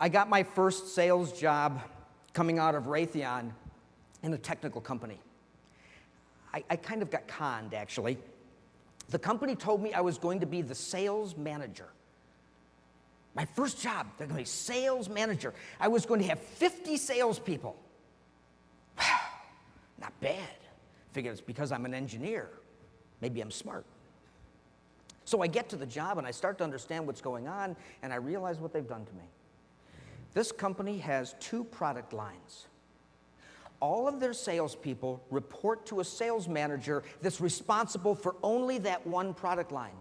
I got my first sales job coming out of Raytheon in a technical company. I kind of got conned, actually. The company told me I was going to be the sales manager. My first job, they're going to be sales manager. I was going to have 50 salespeople. Wow, not bad. Figured it's because I'm an engineer. Maybe I'm smart. So I get to the job and I start to understand what's going on, and I realize what they've done to me. This company has 2 product lines. All of their salespeople report to a sales manager that's responsible for only that one product line.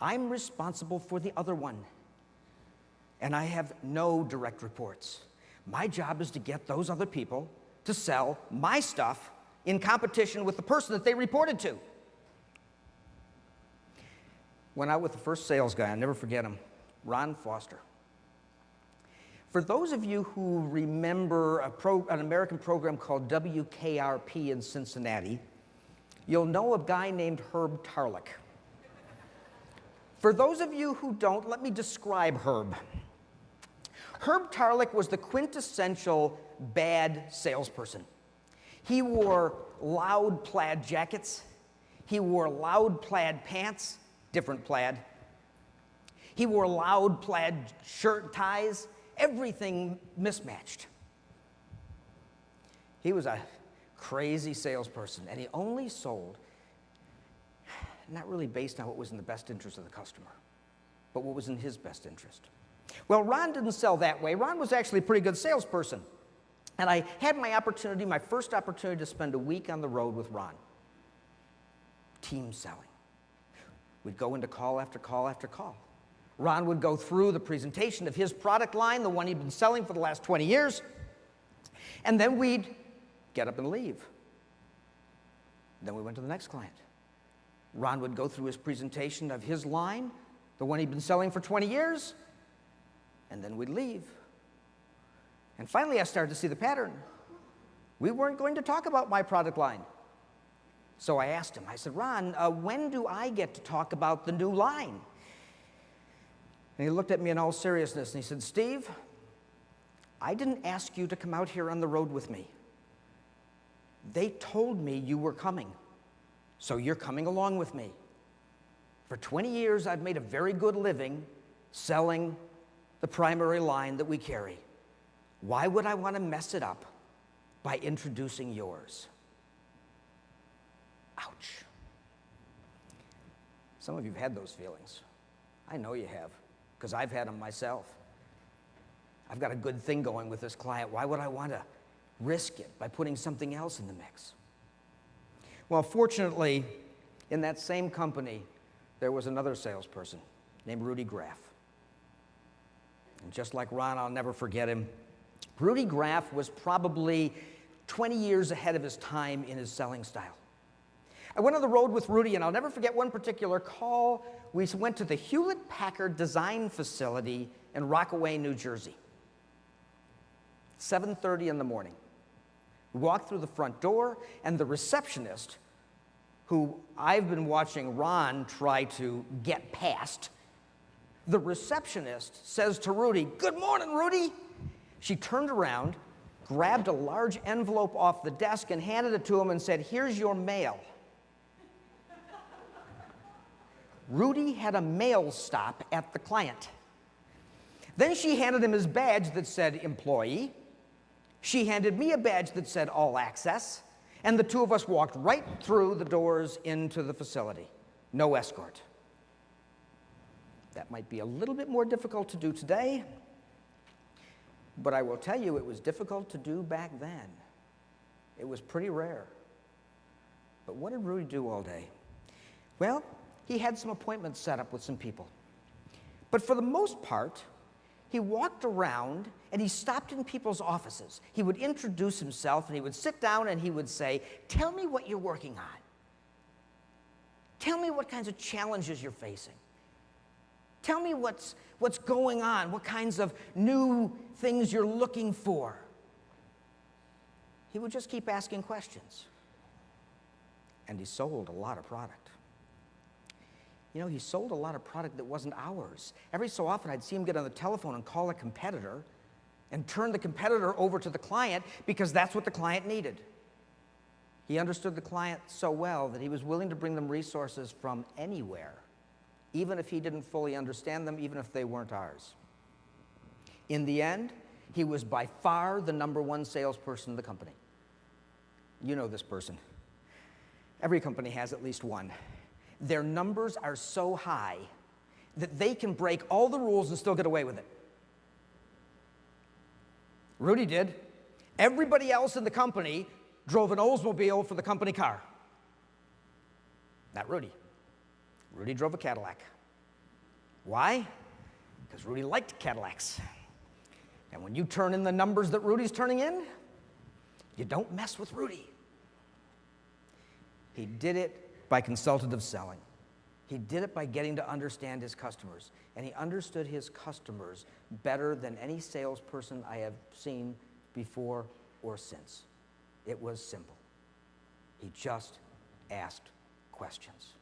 I'm responsible for the other one, and I have no direct reports. My job is to get those other people to sell my stuff in competition with the person that they reported to. Went out with the first sales guy, I'll never forget him, Ron Foster. For those of you who remember an American program called WKRP in Cincinnati, you'll know a guy named Herb Tarlick. For those of you who don't, let me describe Herb. Herb Tarlick was the quintessential bad salesperson. He wore loud plaid jackets. He wore loud plaid pants, different plaid. He wore loud plaid shirt ties. Everything mismatched. He was a crazy salesperson, and he only sold, not really based on what was in the best interest of the customer, but what was in his best interest. Well, Ron didn't sell that way. Ron was actually a pretty good salesperson. And I had my first opportunity to spend a week on the road with Ron. Team selling. We'd go into call after call after call. Ron would go through the presentation of his product line, the one he'd been selling for the last 20 years, and then we'd get up and leave. Then we went to the next client. Ron would go through his presentation of his line, the one he'd been selling for 20 years, and then we'd leave. And finally, I started to see the pattern. We weren't going to talk about my product line. So I asked him, I said, Ron, when do I get to talk about the new line? And he looked at me in all seriousness and he said, Steve, I didn't ask you to come out here on the road with me. They told me you were coming, so you're coming along with me. For 20 years, I've made a very good living selling the primary line that we carry. Why would I want to mess it up by introducing yours? Ouch. Some of you have had those feelings. I know you have, because I've had them myself. I've got a good thing going with this client. Why would I want to risk it by putting something else in the mix? Well, fortunately, in that same company, there was another salesperson named Rudy Graff. And just like Ron, I'll never forget him. Rudy Graff was probably 20 years ahead of his time in his selling style. I went on the road with Rudy, and I'll never forget one particular call. We went to the Hewlett-Packard design facility in Rockaway, New Jersey. 7:30 in the morning. We walked through the front door, and the receptionist, who I've been watching Ron try to get past, the receptionist says to Rudy, "Good morning, Rudy." She turned around, grabbed a large envelope off the desk and handed it to him and said, "Here's your mail." Rudy had a mail stop at the client. Then she handed him his badge that said employee. She handed me a badge that said all access, and the two of us walked right through the doors into the facility. No escort. That might be a little bit more difficult to do today, but I will tell you it was difficult to do back then. It was pretty rare. But what did Rudy do all day? Well, he had some appointments set up with some people. But for the most part, he walked around and he stopped in people's offices. He would introduce himself and he would sit down and he would say, "Tell me what you're working on. Tell me what kinds of challenges you're facing. Tell me what's going on, what kinds of new things you're looking for." He would just keep asking questions. And he sold a lot of product. You know, he sold a lot of product that wasn't ours. Every so often I'd see him get on the telephone and call a competitor and turn the competitor over to the client because that's what the client needed. He understood the client so well that he was willing to bring them resources from anywhere, even if he didn't fully understand them, even if they weren't ours. In the end, he was by far the #1 salesperson in the company. You know this person. Every company has at least one. Their numbers are so high that they can break all the rules and still get away with it. Rudy did. Everybody else in the company drove an Oldsmobile for the company car. Not Rudy. Rudy drove a Cadillac. Why? Because Rudy liked Cadillacs. And when you turn in the numbers that Rudy's turning in, you don't mess with Rudy. He did it by consultative selling. He did it by getting to understand his customers. And he understood his customers better than any salesperson I have seen before or since. It was simple. He just asked questions.